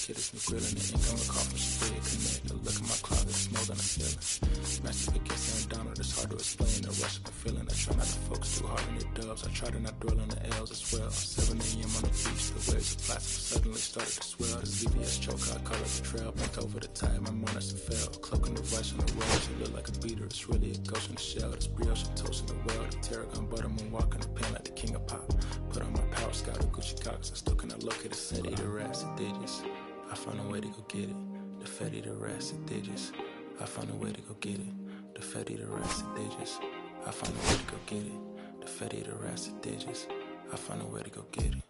kid is new grilling. The income call from Sabria Connect. A look at my closet, it's more than a feeling. Master Pickett saying Donald, it's hard to explain. The rush of a feeling. I try not to focus too hard on the dubs. I try to not dwell on the L's as well. 7 a.m. on the beach, the waves of plastic suddenly started to swell. This VVS choke, I call it betrayal. Bent over the tide, my mornings to fail. Cloaking the vice on the road, you look like a beater. It's really a ghost in the shell. This brioche and toast in the world. The tarragon butter moon walking the pen like the king of pop. Put on my power scout and Gucci Cox. I still cannot locate a city. The rats and digits. I found a way to go get it. The fetty, the rats and digits. I found a way to go get it. The fetty, the rats and digits. I found a way to go get it. The fetty, the rats and digits. I found a way to go get it.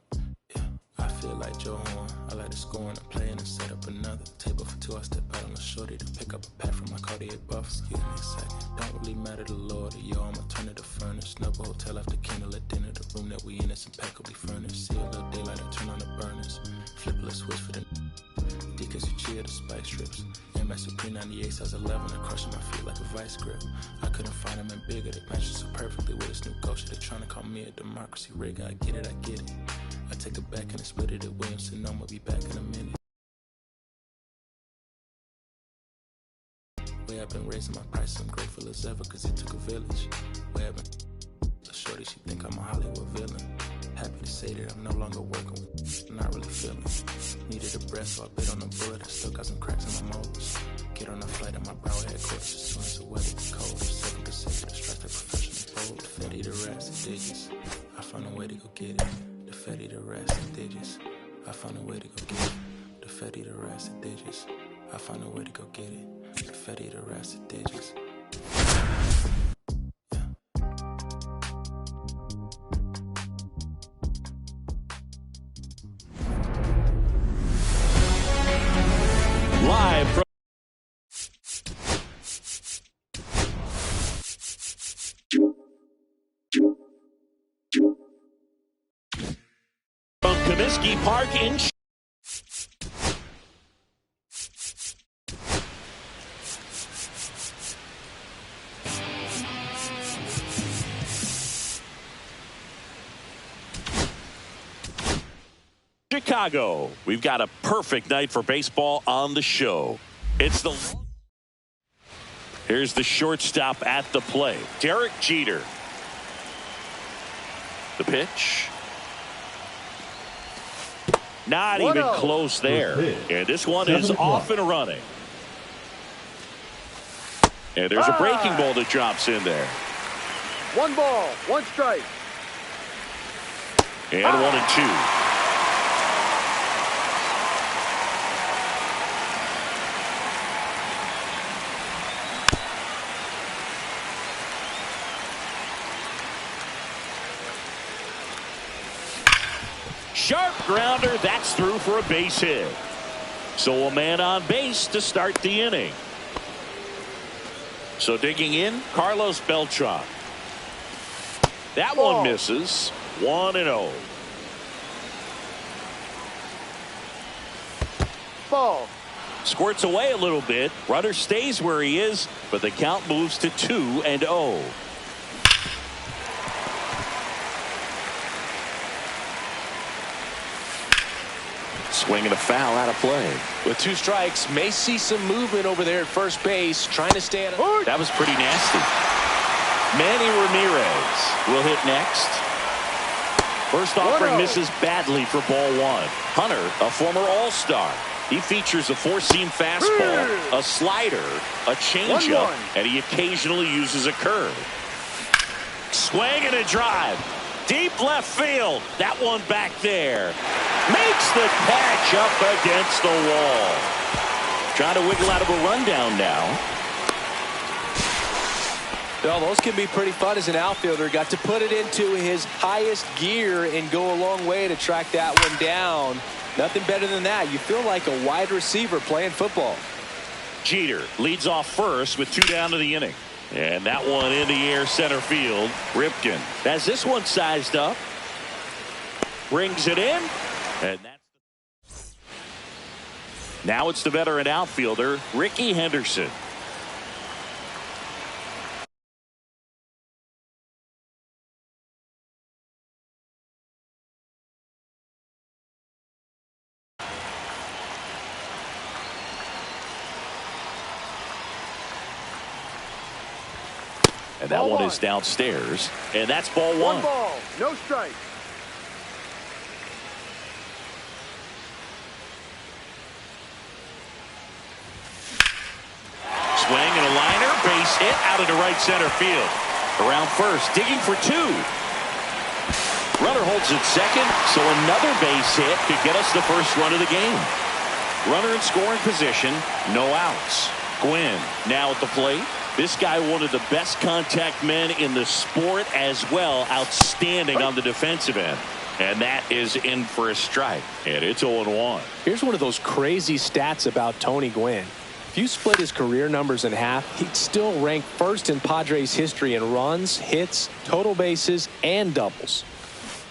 I feel like Joe Horn. I like to score and play and set up another table for two. I step out on the shorty to pick up a pack from my Cartier buff. Excuse me a second. Don't really matter the Lord or yo. I'ma turn it to furnace. Snubble hotel after candle at dinner. The room that we in is impeccably furnished. See a little daylight and turn on the burners. Flip a little switch for the because you cheer the spike strips. MS Supreme 98 size 11. I crushing my feet like a vice grip. I couldn't find them in bigger. They match so perfectly with this new ghost. They're trying to call me a democracy rig. I get it, I get it. I take it back and I split it at Williamson. I'ma be back in a minute. Way I've been raising my price, I'm grateful as ever, cause it took a village. Way I've been a shorty, she think I'm a Hollywood villain. Happy to say that I'm no longer working with, I'm not really feeling. Needed a breath, so I bit on the bullet. I still got some cracks in my molars. Get on a flight at my brow headquarters as soon as the weather gets cold. 7 consecutive strikes like professional bold. The fetty, the rats, and digits. I found a way to go get it. The fetty, the rats, and digits. I found a way to go get it. The fetty, the rats, and digits. I found a way to go get it. The fetty, the rats, and digits. Live from Comiskey Park in Chicago. We've got a perfect night for baseball on the show. Here's the shortstop at the plate, Derek Jeter. The pitch. Not even close there. And this one is off and running. And there's a breaking ball that drops in there. 1 ball, 1 strike. And 1-2. Sharp grounder, that's through for a base hit. So a man on base to start the inning. So digging in, Carlos Beltran. That one misses. 1-0. Ball. Squirts away a little bit. Runner stays where he is, but the count moves to 2-0. Swinging a foul out of play. With 2 strikes, may see some movement over there at first base, trying to stay at That was pretty nasty. Manny Ramirez will hit next. First offering misses badly for ball 1. Hunter, a former All-Star. He features a 4-seam fastball, a slider, a changeup, and he occasionally uses a curve. Swing and a drive. Deep left field. That one back there. Makes the catch up against the wall. Trying to wiggle out of a rundown now. Well, those can be pretty fun as an outfielder. Got to put it into his highest gear and go a long way to track that one down. Nothing better than that. You feel like a wide receiver playing football. Jeter leads off first with 2 down to the inning. And that one in the air center field. Ripken has this one sized up. Brings it in. And that's now it's the veteran outfielder, Ricky Henderson. And that one is downstairs. And that's ball one. One ball, no strike. Swing and a liner, base hit out into right center field. Around first, digging for two. Runner holds at second, so another base hit could get us the first run of the game. Runner in scoring position, no outs. Gwynn now at the plate. This guy, one of the best contact men in the sport as well. Outstanding on the defensive end. And that is in for a strike. And it's 0-1. Here's one of those crazy stats about Tony Gwynn. If you split his career numbers in half, he'd still rank first in Padres history in runs, hits, total bases, and doubles.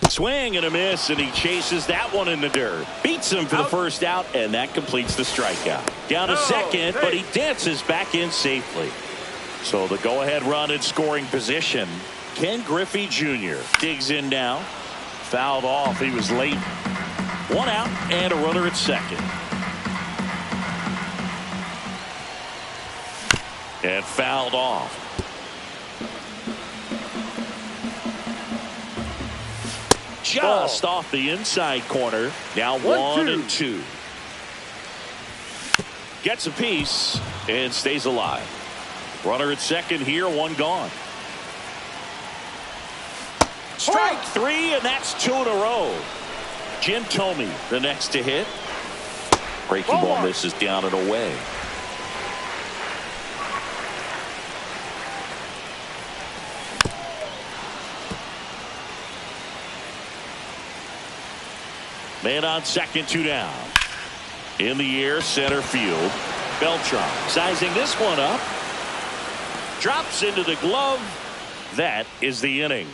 Swing and a miss, and he chases that one in the dirt. Beats him for the first out, and that completes the strikeout. Down to second, but he dances back in safely. So the go-ahead run in scoring position. Ken Griffey Jr. digs in now. Fouled off. He was late. One out and a runner at second. And fouled off. Just off the inside corner. Now 1-2. Gets a piece and stays alive. Runner at second here, one gone. Strike three, and that's two in a row. Jim Thome, the next to hit. Breaking ball misses down and away. Man on second, two down. In the air, center field. Beltran sizing this one up. Drops into the glove. That is the inning.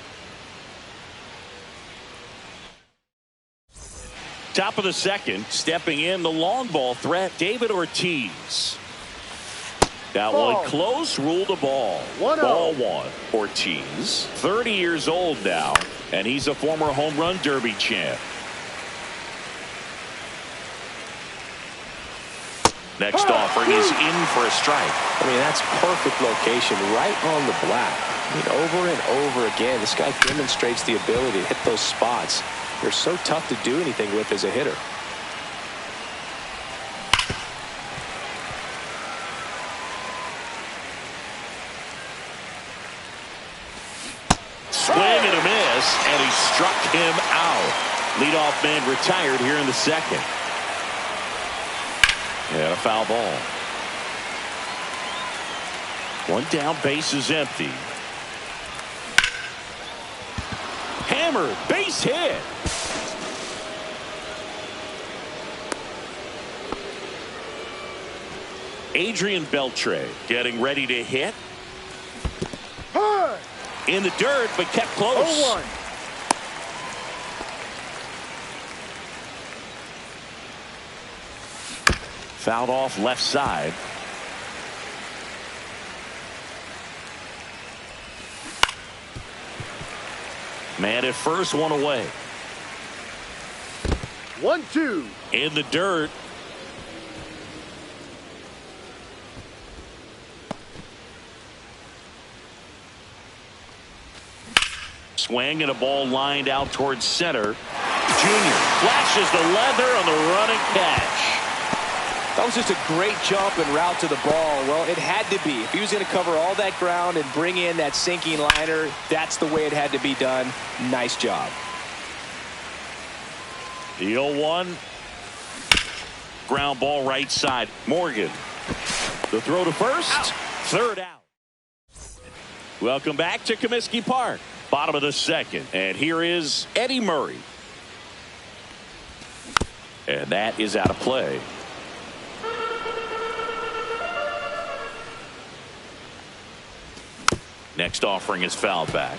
Top of the second, stepping in the long ball threat, David Ortiz. That one close, ruled a ball. Ball one. Ortiz, 30 years old now, and he's a former home run derby champ. Next offering is in for a strike. I mean, that's perfect location, right on the black. I mean, over and over again, this guy demonstrates the ability to hit those spots. They're so tough to do anything with as a hitter. Swing and a miss, and he struck him out. Leadoff man retired here in the second. And a foul ball. One down, base is empty. Hammered, base hit. Adrian Beltre getting ready to hit. In the dirt, but kept close. 0-1. Fouled off left side. Man at first, one away. 1-2. In the dirt. Swing and a ball lined out towards center. Junior flashes the leather on the running catch. That was just a great jump and route to the ball. Well, it had to be. If he was going to cover all that ground and bring in that sinking liner, that's the way it had to be done. Nice job. The 0-1. Ground ball right side. Morgan. The throw to first. Third out. Welcome back to Comiskey Park. Bottom of the second. And here is Eddie Murray. And that is out of play. Next offering is fouled back.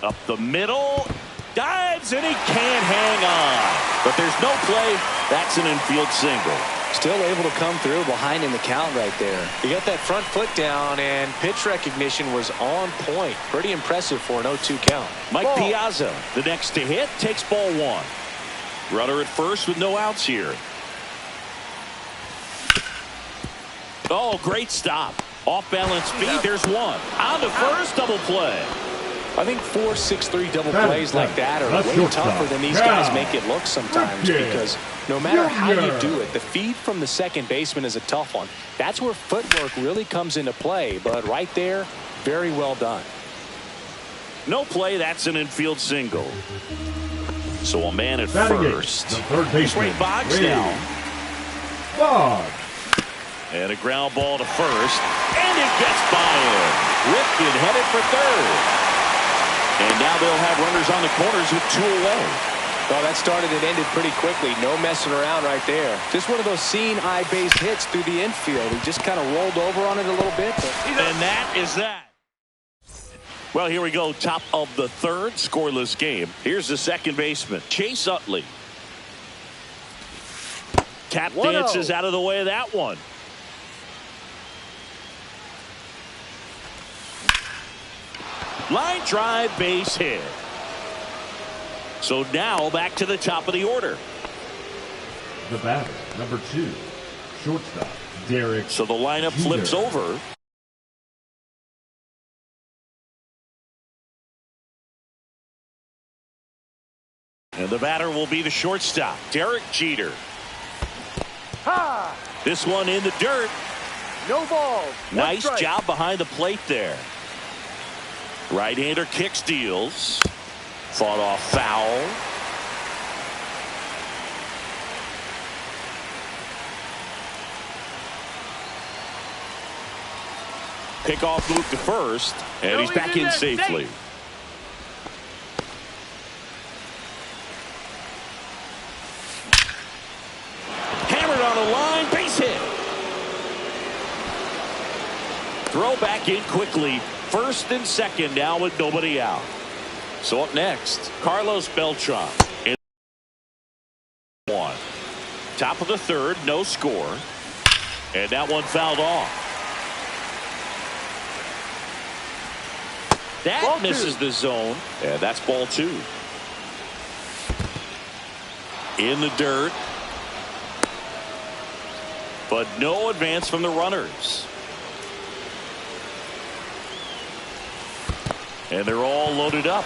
Up the middle. Dives, and he can't hang on. But there's no play. That's an infield single. Still able to come through behind in the count right there. He got that front foot down, and pitch recognition was on point. Pretty impressive for an 0-2 count. Mike Piazza, the next to hit, takes ball one. Runner at first with no outs here. Oh, great stop. Off-balance feed. There's one. On to first, double play. I think 4-6-3 double plays like that are way tougher than these guys make it look sometimes, because no matter how you do it, the feed from the second baseman is a tough one. That's where footwork really comes into play, but right there, very well done. No play, that's an infield single. So a man at first. The third baseman, Ray Boggs now. Boggs. And a ground ball to first. And it gets by him. Ripped and headed for third. And now they'll have runners on the corners with 2 away. Well, that started and ended pretty quickly. No messing around right there. Just one of those seeing eye base hits through the infield. He just kind of rolled over on it a little bit. And that is that. Well, here we go. Top of the third, scoreless game. Here's the second baseman, Chase Utley. Tap dances out of the way of that one. Line drive, base hit. So now back to the top of the order. The batter, number 2, shortstop, Derek. So the lineup flips over. And the batter will be the shortstop, Derek Jeter. Ha! This one in the dirt. No balls. Nice job behind the plate there. Right-hander kicks, deals. Fought off foul. Pickoff move to first, and he's back in safely. Hammered on a line, base hit. Throw back in quickly. First and second now with nobody out. So up next, Carlos Beltran in 1. Top of the third, no score. And that one fouled off. That Ball misses 2. the zone. And that's ball 2. In the dirt. But no advance from the runners. And they're all loaded up.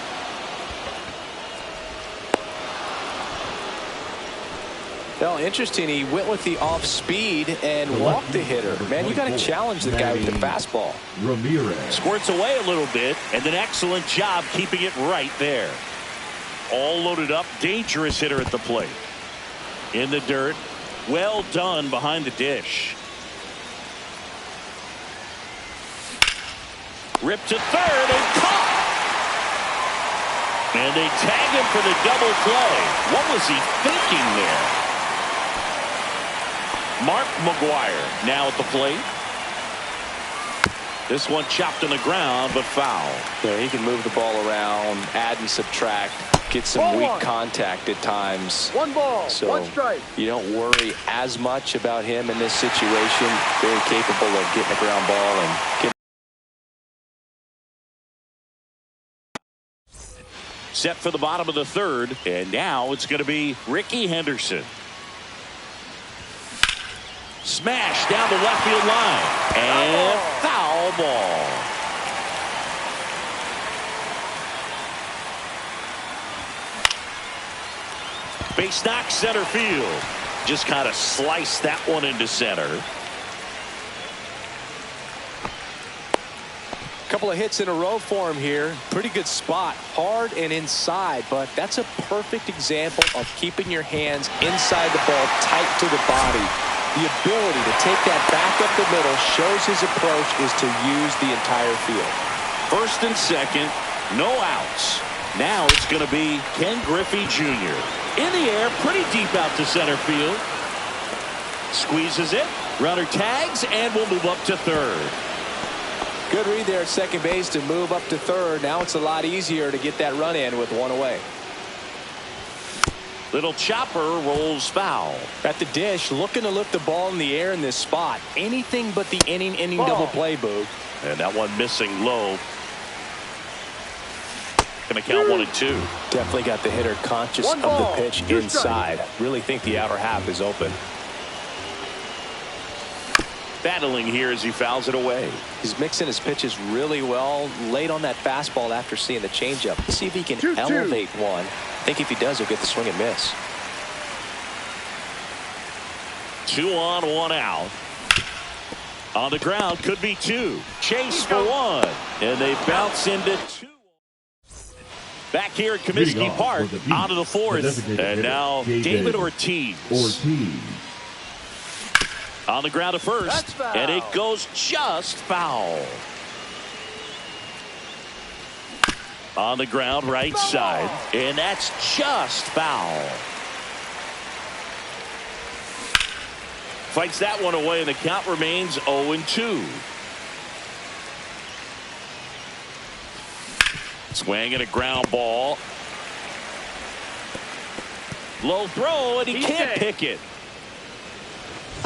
Well, interesting. He went with the off speed and walked the hitter. Man, you got to challenge the guy with the fastball. Ramirez. Squirts away a little bit, and an excellent job keeping it right there. All loaded up. Dangerous hitter at the plate. In the dirt. Well done behind the dish. Ripped to third and caught. And they tag him for the double play. What was he thinking there? Mark McGuire now at the plate. This one chopped on the ground, but foul. Yeah, he can move the ball around, add and subtract, get some weak contact at times. 1 ball, so 1 strike. You don't worry as much about him in this situation. Very capable of getting a ground ball and getting. Set for the bottom of the third, and now it's going to be Ricky Henderson. Smash down the left field line, and foul ball. Base knock, center field. Just kind of sliced that one into center. Couple of hits in a row for him here. Pretty good spot, hard and inside, but that's a perfect example of keeping your hands inside the ball, tight to the body. The ability to take that back up the middle shows his approach is to use the entire field. First and second, no outs. Now it's going to be Ken Griffey Jr. In the air, pretty deep out to center field. Squeezes it, runner tags, and will move up to third. Good read there at second base to move up to third. Now it's a lot easier to get that run in with 1 away. Little chopper rolls foul. At the dish, looking to lift the ball in the air in this spot. Anything but the inning double play, Boog. And that one missing low. Going to count 1 and 2. Definitely got the hitter conscious of the pitch inside. Really think the outer half is open. battling here as he fouls it away. He's mixing his pitches really well. Late on that fastball after seeing the changeup. Let's see if he can 2-2. elevate one. I think if he does, he'll get the swing and miss. 2 on, 1 out. On the ground, could be 2. Chase for 1. And they bounce into 2. Back here at Comiskey Park, onto the 4th. And now David Ortiz. On the ground at first. And it goes just foul. On the ground, right side. And that's just foul. Fights that one away, and the count remains 0-2. Swing and a ground ball. Low throw, and he can't pick it.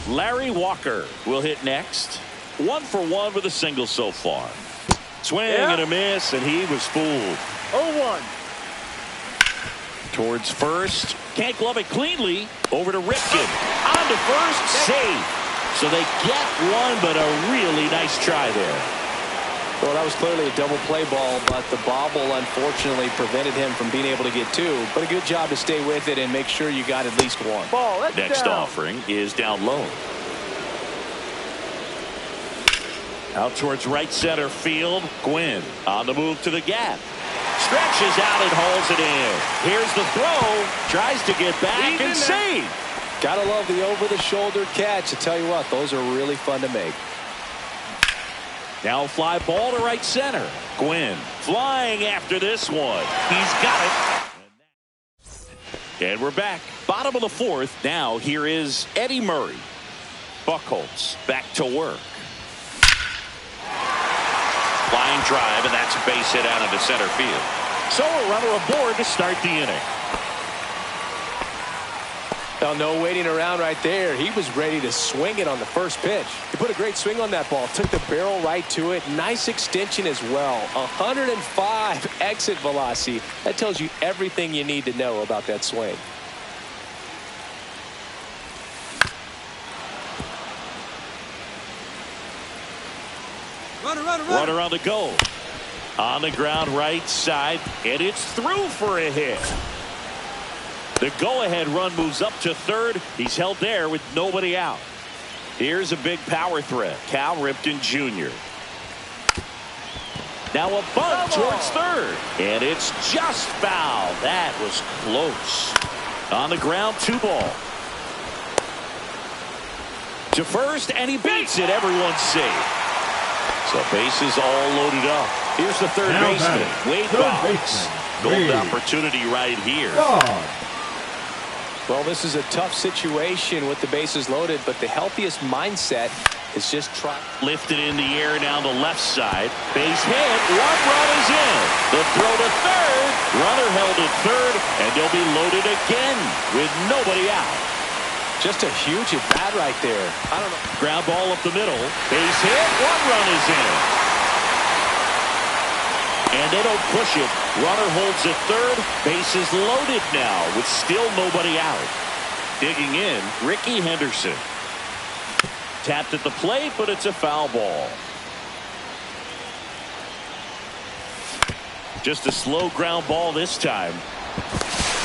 Larry Walker will hit next. 1 for 1 with a single so far. Swing and a miss, and he was fooled. 0-1. Towards first. Can't glove it cleanly. Over to Ripken. On to first. Safe. So they get one, but a really nice try there. Well, that was clearly a double play ball, but the bobble unfortunately prevented him from being able to get 2. But a good job to stay with it and make sure you got at least 1. Ball, Next down. offering is down low. Out towards right center field. Gwynn on the move to the gap. Stretches out and hauls it in. Here's the throw. Tries to get back and save. Gotta love the over-the-shoulder catch. I tell you what, those are really fun to make. Now fly ball to right center. Gwynn flying after this one. He's got it. And we're back. Bottom of the 4th. Now here is Eddie Murray. Buchholz back to work. Flying drive, and that's a base hit out into center field. So a runner aboard to start the inning. Well, no waiting around right there. He was ready to swing it on the first pitch. He put a great swing on that ball. Took the barrel right to it. Nice extension as well. 105 exit velocity. That tells you everything you need to know about that swing. Runner on the go. On the ground right side, and it's through for a hit. The go-ahead run moves up to third. He's held there with nobody out. Here's a big power threat. Cal Ripken Jr. Now a bunt towards third, and it's just foul. That was close. On the ground, 2 ball. To first, and he beats it. Everyone's safe. So bases all loaded up. Here's the third baseman, Wade Boggs. Golden opportunity right here. Well, this is a tough situation with the bases loaded, but the healthiest mindset is just try. Lifted in the air down the left side. Base hit. 1 run is in. The throw to third. Runner held at third, and they'll be loaded again with nobody out. Just a huge at bat right there. I don't know. Ground ball up the middle. Base hit. 1 run is in. And they don't push it. Runner holds at third. Bases loaded now with still nobody out. Digging in, Ricky Henderson. Tapped at the plate, but it's a foul ball. Just a slow ground ball this time.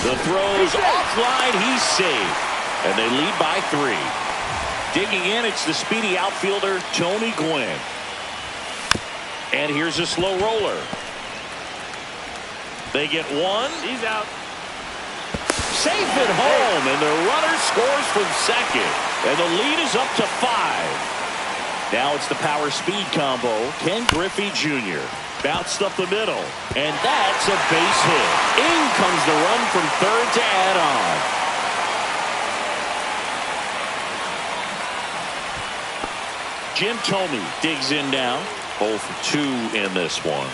The throw's offline. He's safe. And they lead by 3. Digging in, it's the speedy outfielder, Tony Gwynn. And here's a slow roller. They get 1. He's out. Safe at home, and the runner scores from second. And the lead is up to 5. Now it's the power speed combo. Ken Griffey Jr. Bounced up the middle. And that's a base hit. In comes the run from third to add on. Jim Thome digs in now. 0 for 2 in this one.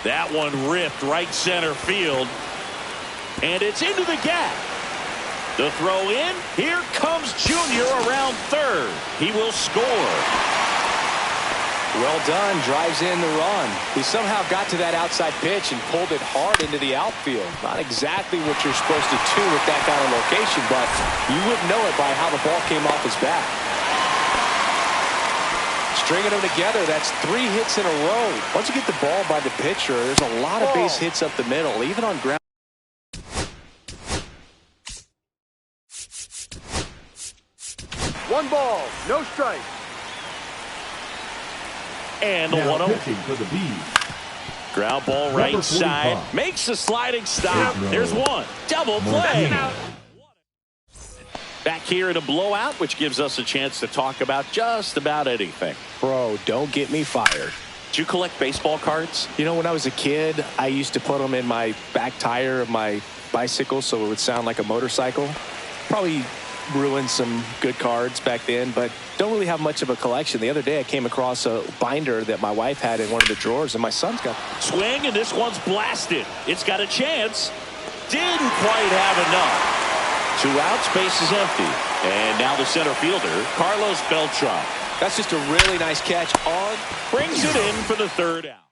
That one ripped right center field. And it's into the gap. The throw in. Here comes Junior around third. He will score. Well done. Drives in the run. He somehow got to that outside pitch and pulled it hard into the outfield. Not exactly what you're supposed to do with that kind of location, but you wouldn't know it by how the ball came off his bat. Stringing them together, that's 3 hits in a row. Once you get the ball by the pitcher, there's a lot of base hits up the middle, even on ground. One ball, no strike. And the Now 1-0. pitching for the Bees. Ground ball Number right 45. side. Makes the sliding stop. Pedro There's one. Double play. Martinez. Back here in a blowout, which gives us a chance to talk about just about anything. Bro, don't get me fired. Do you collect baseball cards? You know, when I was a kid, I used to put them in my back tire of my bicycle so it would sound like a motorcycle. Probably ruined some good cards back then, but don't really have much of a collection. The other day I came across a binder that my wife had in one of the drawers, and my son's got. Swing, and this one's blasted. It's got a chance. Didn't quite have enough. 2 outs, base is empty. And now the center fielder, Carlos Beltran. That's just a really nice catch on. Brings it in for the 3rd out.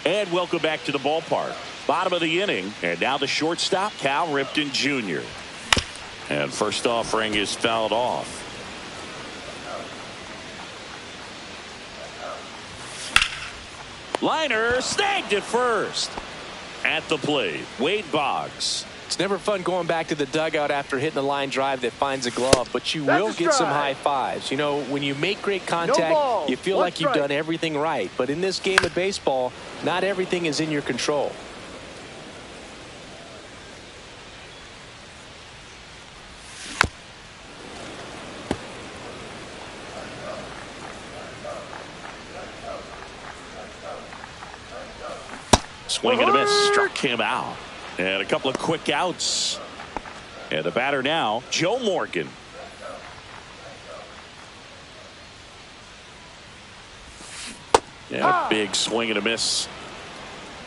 And welcome back to the ballpark. Bottom of the inning, and now the shortstop, Cal Ripken Jr. And first offering is fouled off. Liner snagged at first. At the plate, Wade Boggs. It's never fun going back to the dugout after hitting a line drive that finds a glove, but you That's will a get some strike. high fives. You know, when you make great contact, ball, you feel 1 like you've strike. done everything right. But in this game of baseball, not everything is in your control. Swing and a miss. Struck him out. And a couple of quick outs. And the batter now, Joe Morgan. Yeah, big swing and a miss.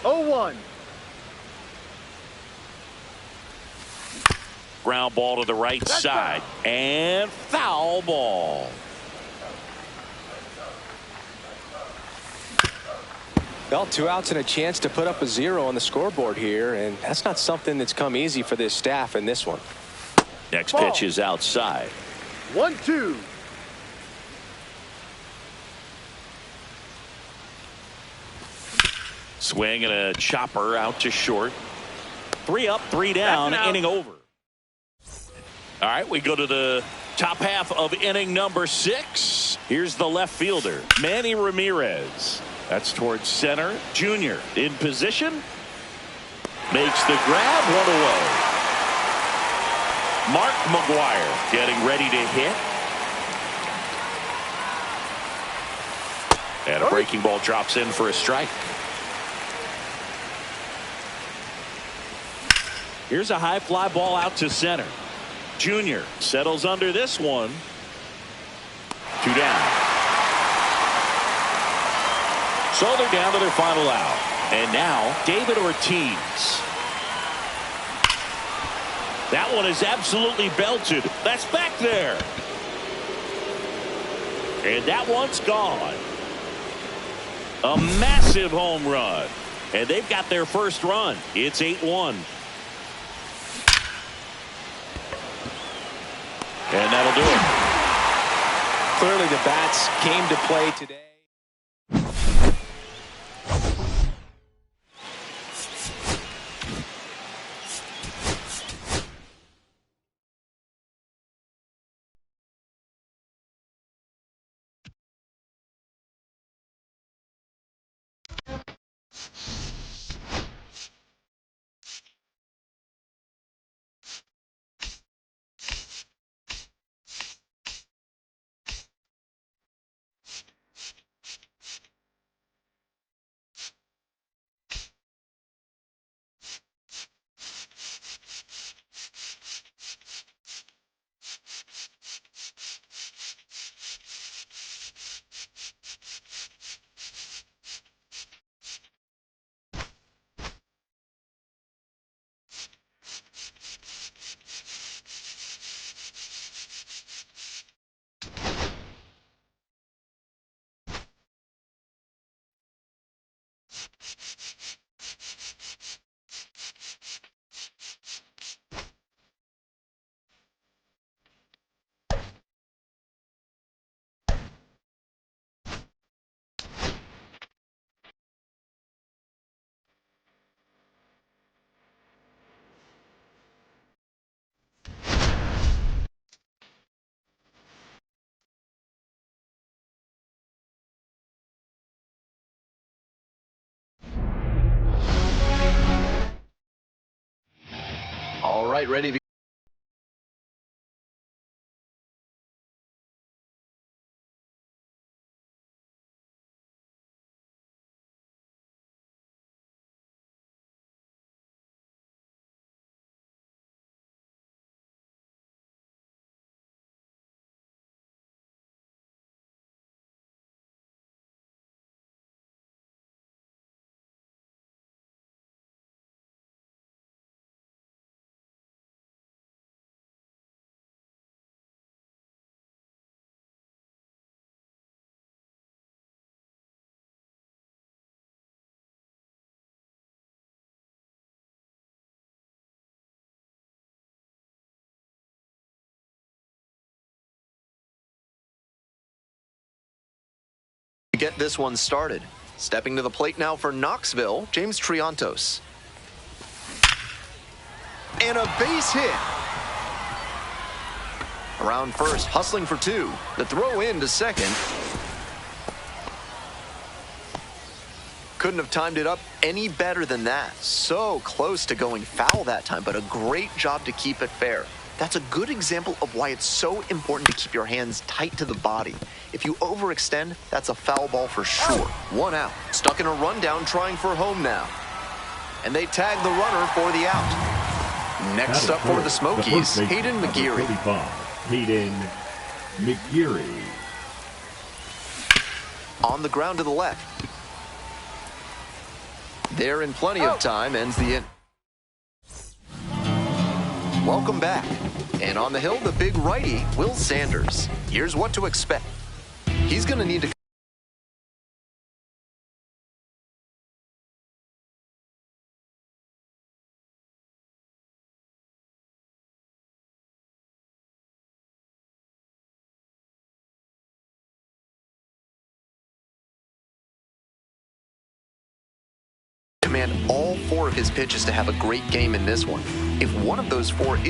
0-1. Ground ball to the right side. And foul ball. Well, 2 outs and a chance to put up a 0 on the scoreboard here, and that's not something that's come easy for this staff in this one. Next Ball. pitch is outside. 1-2. Swing and a chopper out to short. 3 up, 3 down, That's an out. inning over. All right, we go to the top half of inning number 6. Here's the left fielder, Manny Ramirez. That's towards center. Junior in position. Makes the grab, 1 away. Mark McGuire getting ready to hit. And a breaking ball drops in for a strike. Here's a high fly ball out to center. Junior settles under this one. 2 down. So they're down to their final out. And now David Ortiz. That one is absolutely belted. That's back there. And that one's gone. A massive home run. And they've got their first run. It's 8-1. And that'll do it. Clearly the bats came to play today. All right, ready to get this one started. Stepping to the plate now for Knoxville, James Triantos. And a base hit. Around first, hustling for two. The throw in to second. Couldn't have timed it up any better than that. So close to going foul that time, but a great job to keep it fair. That's a good example of why it's so important to keep your hands tight to the body. If you overextend, that's a foul ball for sure. One out. Stuck in a rundown, trying for home now. And they tag the runner for the out. Next up for the Smokies, Hayden McGeary. Hayden McGeary. On the ground to the left. There in plenty of time, ends the inning. Welcome back. And on the hill, the big righty, Will Sanders. Here's what to expect. He's going to need to command all four of his pitches to have a great game in this one. If one of those four